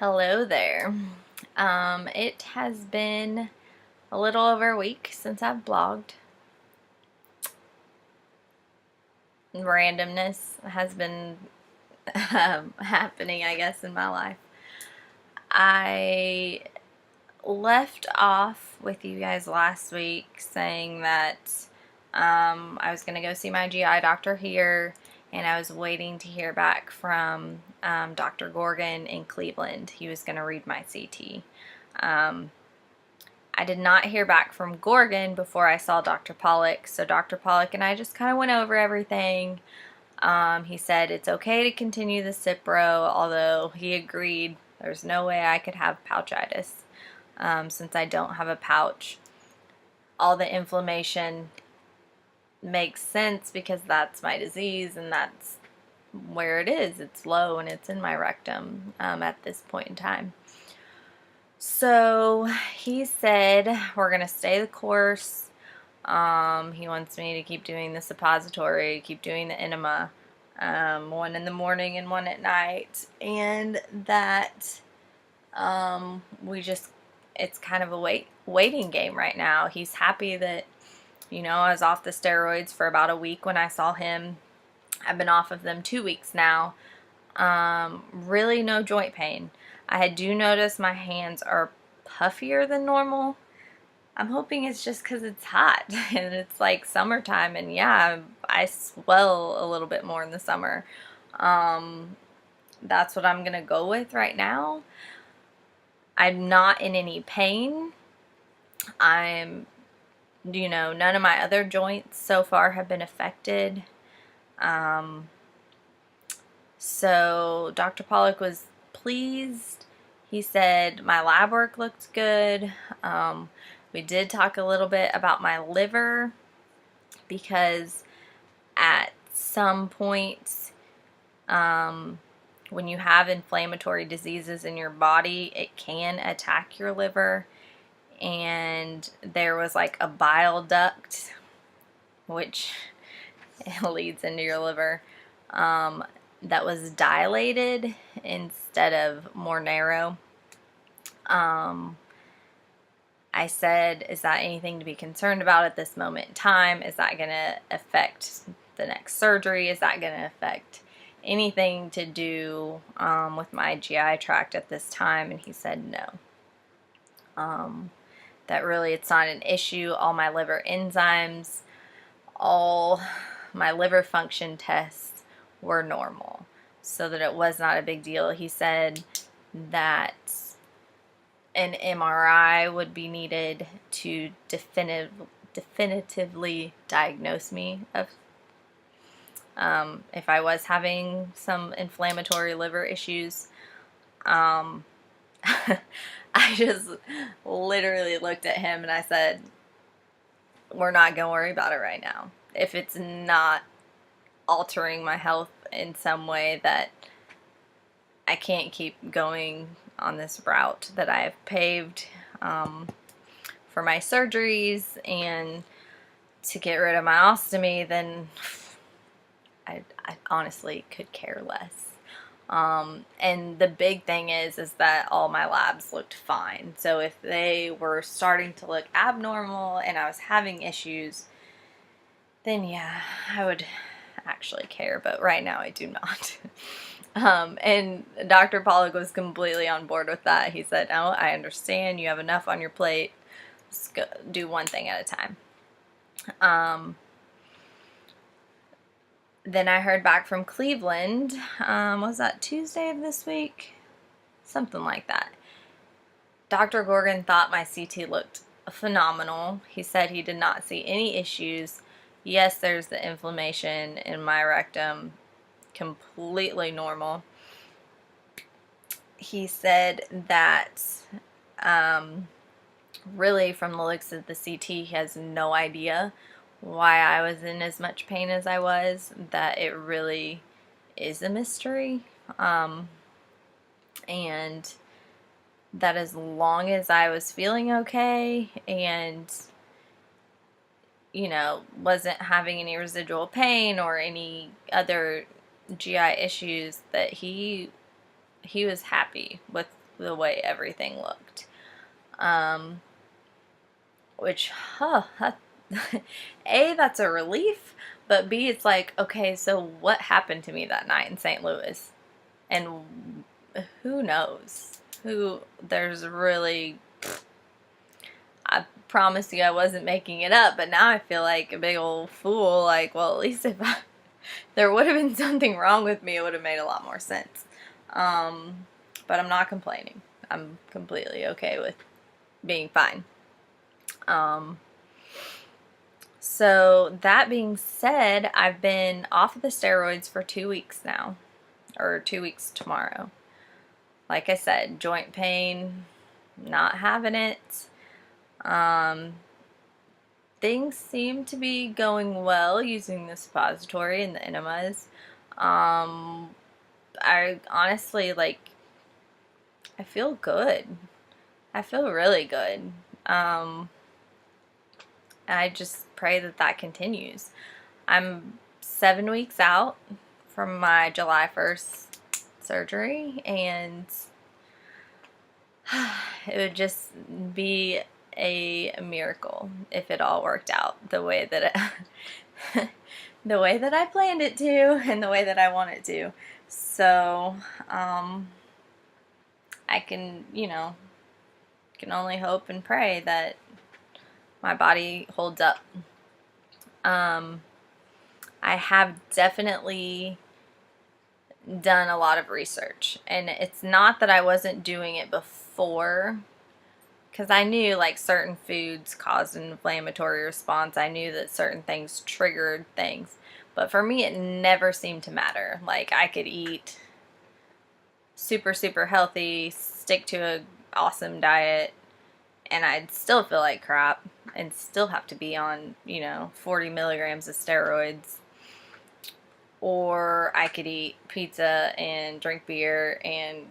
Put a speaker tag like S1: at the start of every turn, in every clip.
S1: Hello there. It has been a little over a week since I've blogged. Randomness has been happening, I guess, in my life. I left off with you guys last week saying that I was going to go see my GI doctor here, and I was waiting to hear back from Dr. Gorgon in Cleveland. He was going to read my CT. I did not hear back from Gorgon before I saw Dr. Pollock, so Dr. Pollock and I just kind of went over everything. He said it's okay to continue the Cipro, although he agreed there's no way I could have pouchitis since I don't have a pouch. All the inflammation makes sense because that's my disease and that's where it is. It's low and it's in my rectum at this point in time. So he said we're going to stay the course. He wants me to keep doing the suppository, keep doing the enema, one in the morning and one at night, and that it's kind of a waiting game right now. He's happy that, I was off the steroids for about a week when I saw him. I've been off of them 2 weeks now. Really no joint pain. I do notice my hands are puffier than normal. I'm hoping it's just because it's hot and it's like summertime, and yeah, I swell a little bit more in the summer. That's what I'm gonna go with right now. I'm not in any pain. None of my other joints so far have been affected. So Dr. Pollock was pleased. He said my lab work looked good. We did talk a little bit about my liver because at some points when you have inflammatory diseases in your body, it can attack your liver, and there was like a bile duct which leads into your liver that was dilated instead of more narrow. I said, is that anything to be concerned about at this moment in time? Is that going to affect the next surgery? Is that going to affect anything to do with my GI tract at this time? And he said no. That really it's not an issue. All my liver enzymes, all my liver function tests were normal, so that it was not a big deal. He said that an MRI would be needed to definitively diagnose me of if I was having some inflammatory liver issues. I just literally looked at him and I said, we're not going to worry about it right now. If it's not altering my health in some way that I can't keep going on this route that I have paved for my surgeries and to get rid of my ostomy, then I honestly could care less. And the big thing is that all my labs looked fine. So if they were starting to look abnormal and I was having issues, then yeah, I would actually care. But right now I do not. And Dr. Pollock was completely on board with that. He said, "No, I understand. You have enough on your plate. Just go do one thing at a time." Then I heard back from Cleveland. Was that Tuesday of this week? Something like that. Dr. Gorgon thought my CT looked phenomenal. He said he did not see any issues. Yes, there's the inflammation in my rectum. Completely normal. He said that really from the looks of the CT, he has no idea why I was in as much pain as I was, that it really is a mystery, and that as long as I was feeling okay and wasn't having any residual pain or any other GI issues, that he was happy with the way everything looked. Which, A, that's a relief, but B, it's like, okay, so what happened to me that night in St. Louis? And who knows? There's really, I promise you I wasn't making it up, but now I feel like a big old fool. Like, well, at least there would have been something wrong with me, it would have made a lot more sense. But I'm not complaining. I'm completely okay with being fine. So that being said, I've been off of the steroids for 2 weeks now, or 2 weeks tomorrow. Like I said, joint pain, not having it. Things seem to be going well using the suppository and the enemas. I honestly, like, I feel good. I feel really good. I just pray that that continues. I'm 7 weeks out from my July 1st surgery, and it would just be a miracle if it all worked out the way that the way that I planned it to and the way that I want it to. So, I can, can only hope and pray that my body holds up. I have definitely done a lot of research, and it's not that I wasn't doing it before, because I knew like certain foods caused an inflammatory response. I knew that certain things triggered things, but for me it never seemed to matter. Like, I could eat super, super healthy, stick to an awesome diet, and I'd still feel like crap and still have to be on, 40 milligrams of steroids. Or I could eat pizza and drink beer and,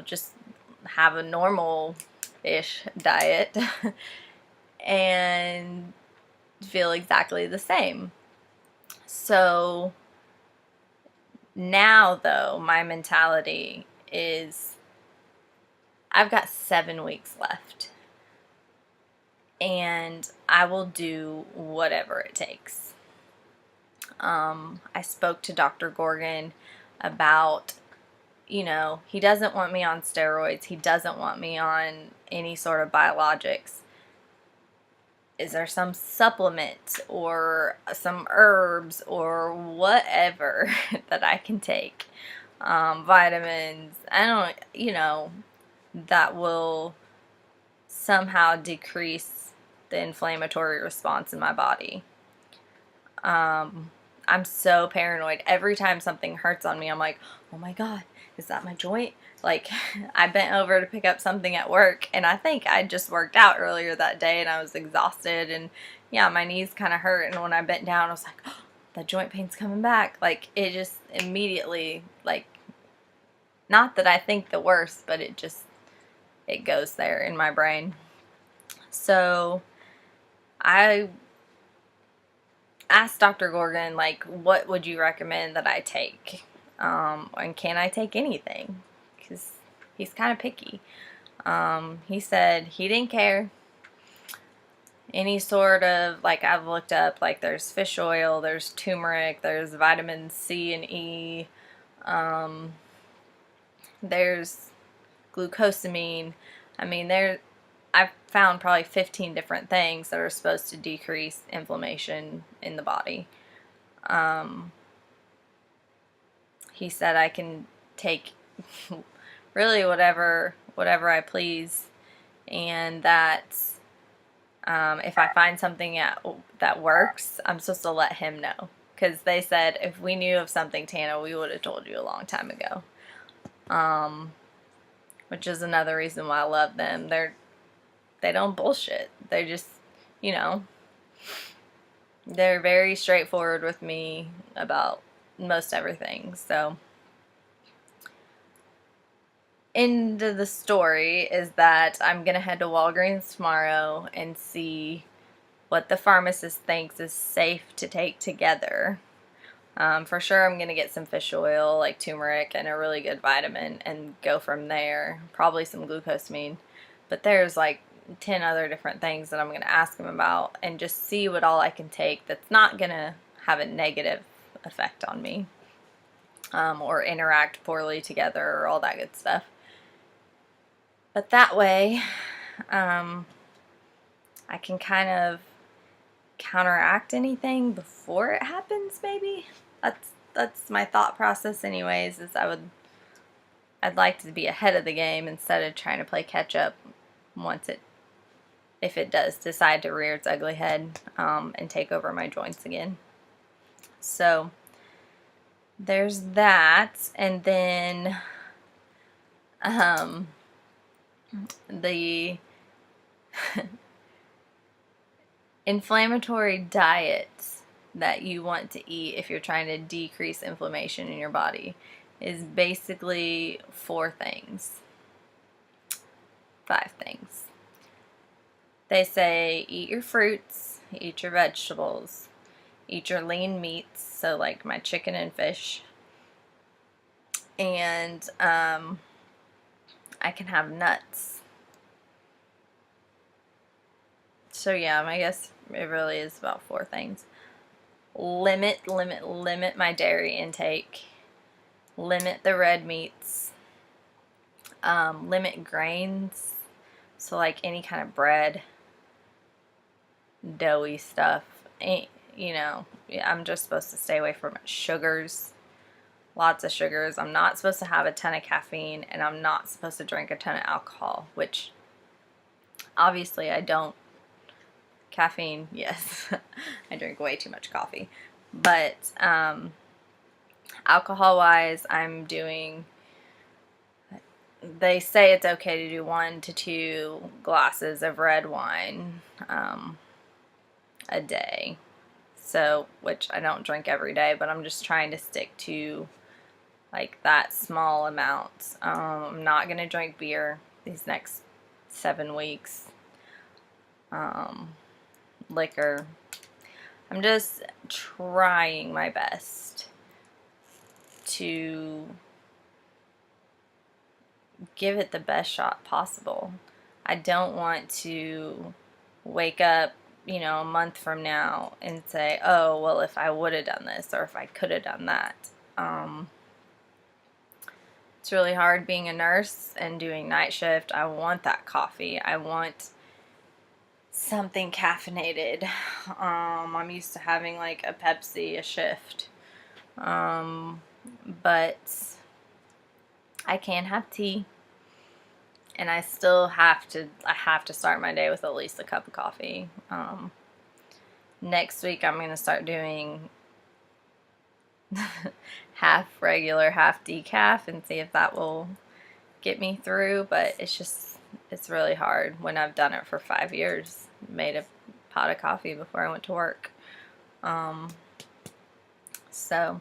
S1: just have a normal-ish diet and feel exactly the same. So now, though, my mentality is I've got 7 weeks left, and I will do whatever it takes. I spoke to Dr. Gorgon about, he doesn't want me on steroids. He doesn't want me on any sort of biologics. Is there some supplement or some herbs or whatever that I can take? Vitamins, that will somehow decrease the inflammatory response in my body. I'm so paranoid. Every time something hurts on me, I'm like, oh my God, is that my joint? Like, I bent over to pick up something at work, and I think I just worked out earlier that day, and I was exhausted, and yeah, my knees kind of hurt, and when I bent down, I was like, oh, the joint pain's coming back. Like, it just immediately, like, not that I think the worst, but it goes there in my brain. So I asked Dr. Gorgon, like, what would you recommend that I take? And can I take anything? Because he's kind of picky. He said he didn't care. Any sort of, like, I've looked up, like, there's fish oil, there's turmeric, there's vitamin C and E, there's glucosamine. I mean, I've found probably 15 different things that are supposed to decrease inflammation in the body. He said I can take really whatever I please, and that if I find something that works, I'm supposed to let him know. Because they said if we knew of something, Tana, we would have told you a long time ago. Which is another reason why I love them. They don't bullshit. They just, they're very straightforward with me about most everything. So, end of the story is that I'm going to head to Walgreens tomorrow and see what the pharmacist thinks is safe to take together. For sure, I'm going to get some fish oil, like turmeric, and a really good vitamin, and go from there. Probably some glucosamine. But there's like 10 other different things that I'm going to ask him about and just see what all I can take that's not going to have a negative effect on me, or interact poorly together, or all that good stuff. But that way, I can kind of counteract anything before it happens, maybe. That's my thought process anyways, is I'd like to be ahead of the game instead of trying to play catch up if it does decide to rear its ugly head, and take over my joints again. So there's that. And then the inflammatory diets that you want to eat if you're trying to decrease inflammation in your body is basically 5 things. They say eat your fruits, eat your vegetables, eat your lean meats, so like my chicken and fish, and I can have nuts. So yeah, I guess it really is about 4 things. Limit my dairy intake. Limit the red meats. Limit grains. So like any kind of bread, doughy stuff. I'm just supposed to stay away from sugars. Lots of sugars. I'm not supposed to have a ton of caffeine, and I'm not supposed to drink a ton of alcohol, which obviously I don't. Caffeine, yes. I drink way too much coffee. But alcohol-wise, they say it's okay to do 1 to 2 glasses of red wine a day. So, which I don't drink every day, but I'm just trying to stick to like that small amount. I'm not going to drink beer these next 7 weeks. Liquor. I'm just trying my best to give it the best shot possible. I don't want to wake up, a month from now and say, oh, well, if I would have done this, or if I could have done that. It's really hard being a nurse and doing night shift. I want that coffee. I want something caffeinated. I'm used to having like a Pepsi a shift. But I can have tea. And I have to start my day with at least a cup of coffee. Next week I'm going to start doing half regular, half decaf, and see if that will get me through. But it's really hard when I've done it for 5 years. Made a pot of coffee before I went to work. So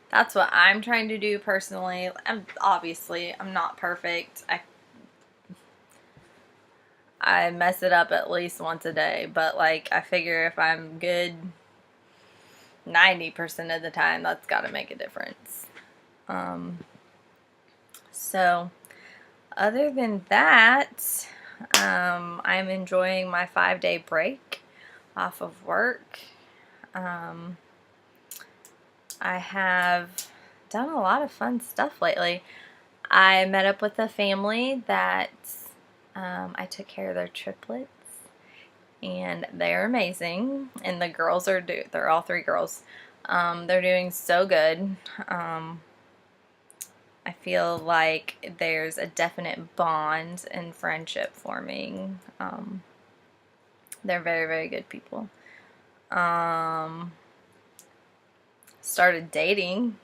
S1: that's what I'm trying to do personally. I'm not perfect. I mess it up at least once a day, but like I figure if I'm good 90% of the time, that's got to make a difference. So other than that, I'm enjoying my 5-day break off of work. I have done a lot of fun stuff lately. I met up with a family that I took care of their triplets, and they're amazing. And the girls they're all 3 girls. They're doing so good. I feel like there's a definite bond and friendship forming. They're very, very good people. Started dating,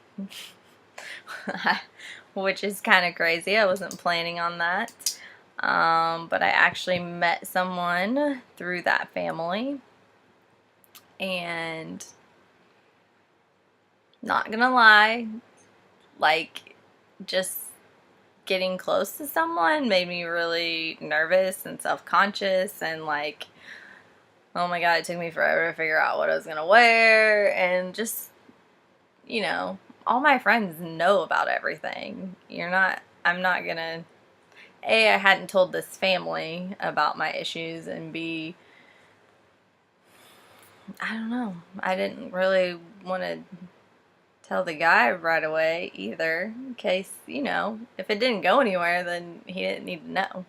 S1: which is kind of crazy. I wasn't planning on that. But I actually met someone through that family, and not gonna lie, like, just getting close to someone made me really nervous and self-conscious, and like, oh my god, it took me forever to figure out what I was gonna wear, and just you know, all my friends know about everything. I'm not gonna, A, I hadn't told this family about my issues, and B, I don't know, I didn't really want to tell the guy right away either, in case, you know, if it didn't go anywhere, then he didn't need to know.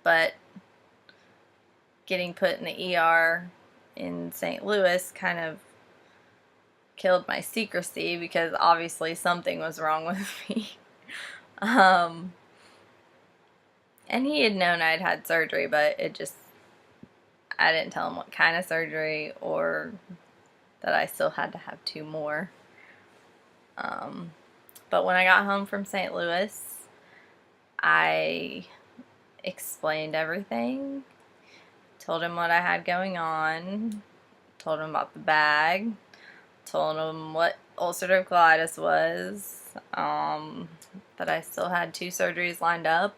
S1: But getting put in the ER in St. Louis kind of killed my secrecy, because obviously something was wrong with me. And he had known I'd had surgery, but I didn't tell him what kind of surgery, or that I still had to have 2 more. But when I got home from St. Louis, I explained everything, told him what I had going on, told him about the bag, told him what ulcerative colitis was, that I still had 2 surgeries lined up,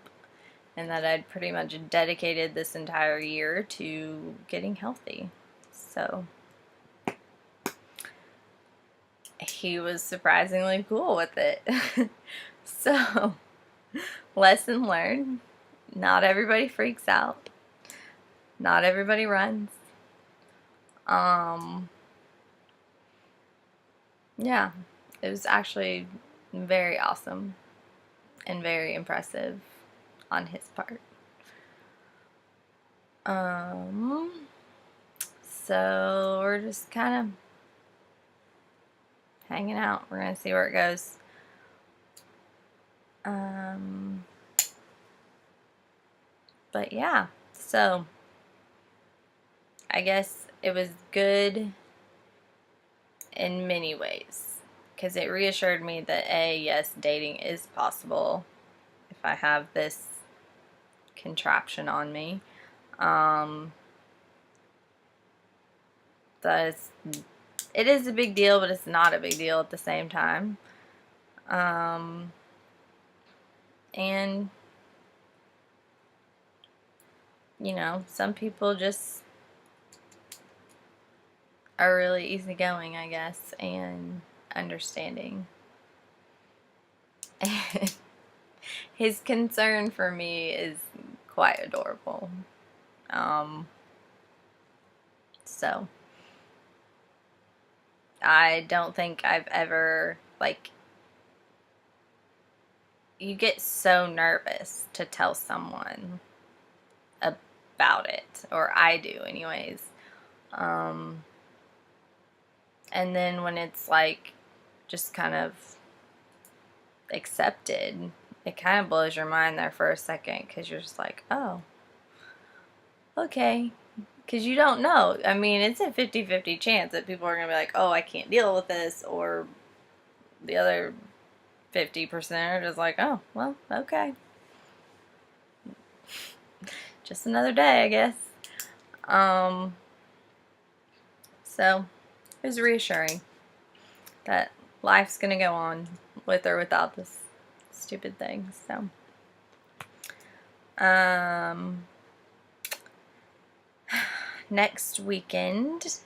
S1: and that I'd pretty much dedicated this entire year to getting healthy. So he was surprisingly cool with it. So, lesson learned. Not everybody freaks out. Not everybody runs. Yeah, it was actually very awesome and very impressive on his part. So we're just kind of hanging out. We're gonna see where it goes. But yeah, so I guess it was good in many ways, because it reassured me that yes, dating is possible if I have this contraption on me. That it is a big deal, but it's not a big deal at the same time. And you know, some people just are really easygoing, I guess, and understanding. His concern for me is quite adorable. So I don't think I've ever, like, you get so nervous to tell someone about it, or I do anyways. And then when it's like just kind of accepted, it kind of blows your mind there for a second, because you're just like, oh, okay. Because you don't know. I mean, it's a 50-50 chance that people are going to be like, oh, I can't deal with this, or the other 50% are just like, oh, well, okay. Just another day, I guess. So it was reassuring that life's gonna go on with or without this stupid thing. So, next weekend,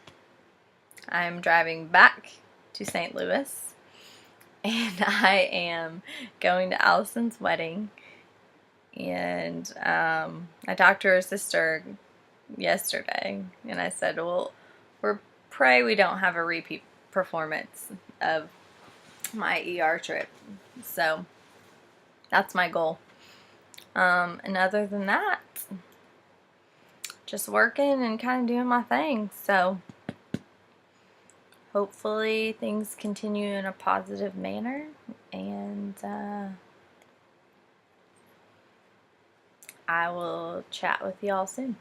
S1: I'm driving back to St. Louis, and I am going to Allison's wedding. And I talked to her sister yesterday, and I said, well, pray we don't have a repeat performance of my ER trip. So that's my goal. And other than that, just working and kind of doing my thing. So hopefully things continue in a positive manner, and I will chat with y'all soon.